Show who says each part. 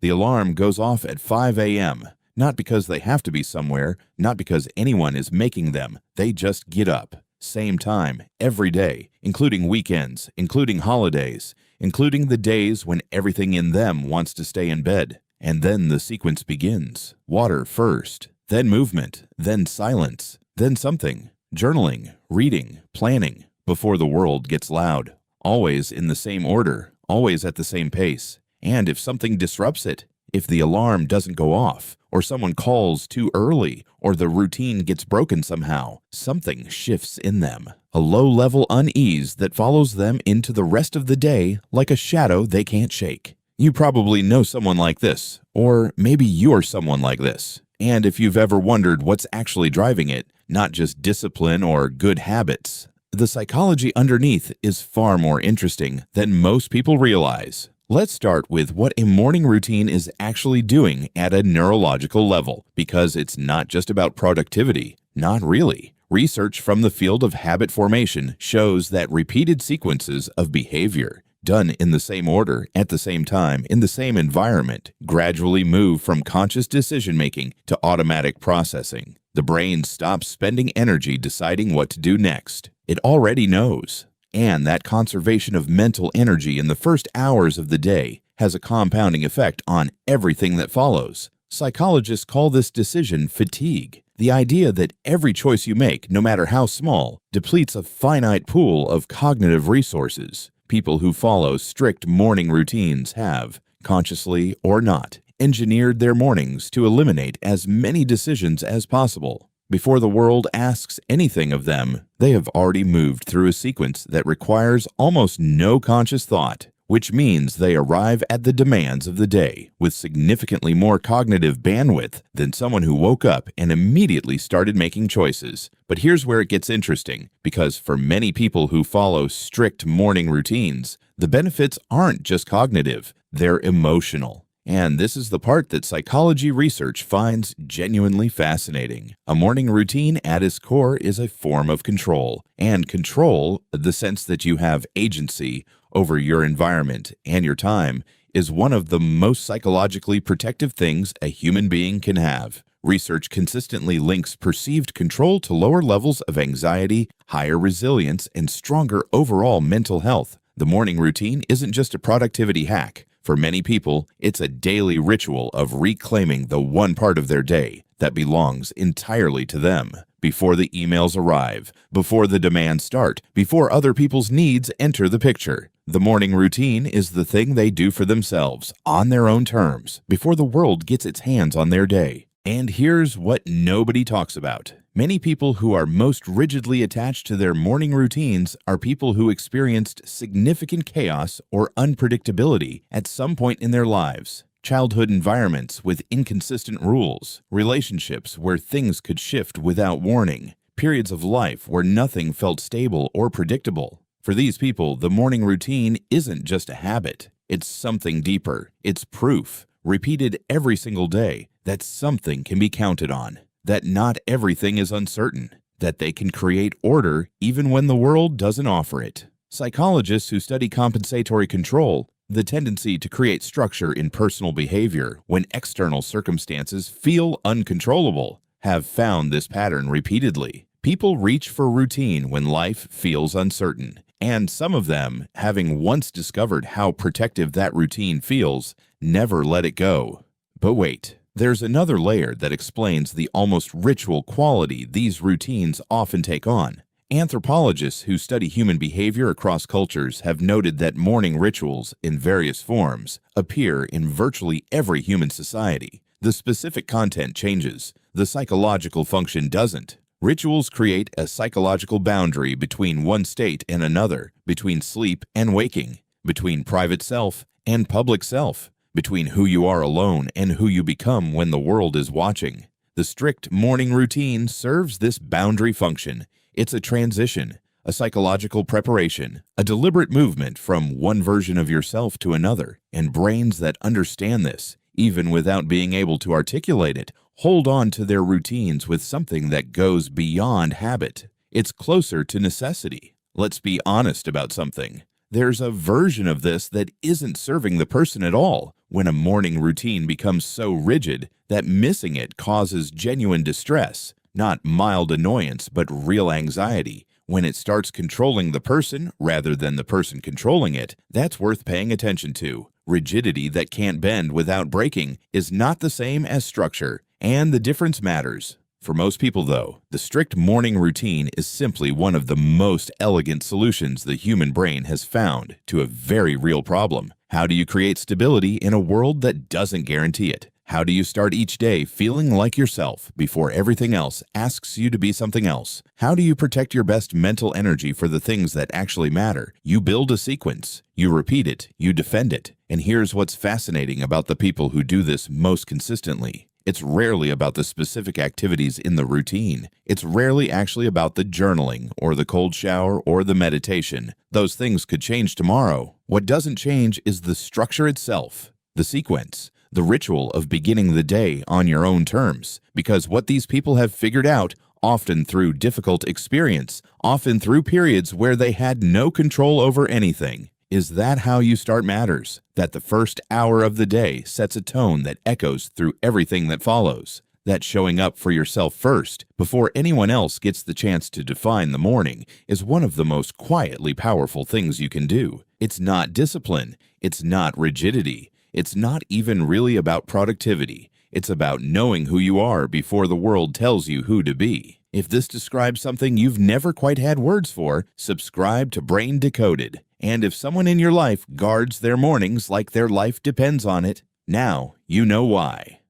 Speaker 1: The alarm goes off at 5 a.m., not because they have to be somewhere, not because anyone is making them. They just get up. Same time, every day, including weekends, including holidays, including the days when everything in them wants to stay in bed. And then the sequence begins. Water first, then movement, then silence, then something. Journaling, reading, planning, before the world gets loud. Always in the same order, always at the same pace. And if something disrupts it, if the alarm doesn't go off, or someone calls too early, or the routine gets broken somehow, something shifts in them. A low-level unease that follows them into the rest of the day like a shadow they can't shake. You probably know someone like this, or maybe you're someone like this. And if you've ever wondered what's actually driving it, not just discipline or good habits, the psychology underneath is far more interesting than most people realize. Let's start with what a morning routine is actually doing at a neurological level, because it's not just about productivity. Not really. Research from the field of habit formation shows that repeated sequences of behavior, done in the same order, at the same time, in the same environment, gradually move from conscious decision-making to automatic processing. The brain stops spending energy deciding what to do next. It already knows. And that conservation of mental energy in the first hours of the day has a compounding effect on everything that follows. Psychologists call this decision fatigue. The idea that every choice you make, no matter how small, depletes a finite pool of cognitive resources. People who follow strict morning routines have, consciously or not, engineered their mornings to eliminate as many decisions as possible. Before the world asks anything of them, they have already moved through a sequence that requires almost no conscious thought, which means they arrive at the demands of the day with significantly more cognitive bandwidth than someone who woke up and immediately started making choices. But here's where it gets interesting, because for many people who follow strict morning routines, the benefits aren't just cognitive, they're emotional. And this is the part that psychology research finds genuinely fascinating. A morning routine at its core is a form of control. And control, the sense that you have agency over your environment and your time, is one of the most psychologically protective things a human being can have. Research consistently links perceived control to lower levels of anxiety, higher resilience, and stronger overall mental health. The morning routine isn't just a productivity hack. For many people, it's a daily ritual of reclaiming the one part of their day that belongs entirely to them. Before the emails arrive, before the demands start, before other people's needs enter the picture. The morning routine is the thing they do for themselves, on their own terms, before the world gets its hands on their day. And here's what nobody talks about. Many people who are most rigidly attached to their morning routines are people who experienced significant chaos or unpredictability at some point in their lives. Childhood environments with inconsistent rules, relationships where things could shift without warning, periods of life where nothing felt stable or predictable. For these people, the morning routine isn't just a habit. It's something deeper. It's proof, repeated every single day, that something can be counted on. That not everything is uncertain, that they can create order even when the world doesn't offer it. Psychologists who study compensatory control, the tendency to create structure in personal behavior when external circumstances feel uncontrollable, have found this pattern repeatedly. People reach for routine when life feels uncertain, and some of them, having once discovered how protective that routine feels, never let it go. But wait. There's another layer that explains the almost ritual quality these routines often take on. Anthropologists who study human behavior across cultures have noted that morning rituals, in various forms, appear in virtually every human society. The specific content changes, the psychological function doesn't. Rituals create a psychological boundary between one state and another, between sleep and waking, between private self and public self, between who you are alone and who you become when the world is watching. The strict morning routine serves this boundary function. It's a transition, a psychological preparation, a deliberate movement from one version of yourself to another. And brains that understand this, even without being able to articulate it, hold on to their routines with something that goes beyond habit. It's closer to necessity. Let's be honest about something. There's a version of this that isn't serving the person at all, when a morning routine becomes so rigid that missing it causes genuine distress, not mild annoyance but real anxiety. When it starts controlling the person rather than the person controlling it, that's worth paying attention to. Rigidity that can't bend without breaking is not the same as structure, and the difference matters. For most people, though, the strict morning routine is simply one of the most elegant solutions the human brain has found to a very real problem. How do you create stability in a world that doesn't guarantee it? How do you start each day feeling like yourself before everything else asks you to be something else? How do you protect your best mental energy for the things that actually matter? You build a sequence, you repeat it, you defend it. And here's what's fascinating about the people who do this most consistently. It's rarely about the specific activities in the routine. It's rarely actually about the journaling or the cold shower or the meditation. Those things could change tomorrow. What doesn't change is the structure itself, the sequence, the ritual of beginning the day on your own terms. Because what these people have figured out, often through difficult experience, often through periods where they had no control over anything, is that how you start matters, that the first hour of the day sets a tone that echoes through everything that follows, that showing up for yourself first, before anyone else gets the chance to define the morning, is one of the most quietly powerful things you can do. It's not discipline, it's not rigidity, it's not even really about productivity. It's about knowing who you are before the world tells you who to be. If this describes something you've never quite had words for, subscribe to Brain Decoded. And if someone in your life guards their mornings like their life depends on it, now you know why.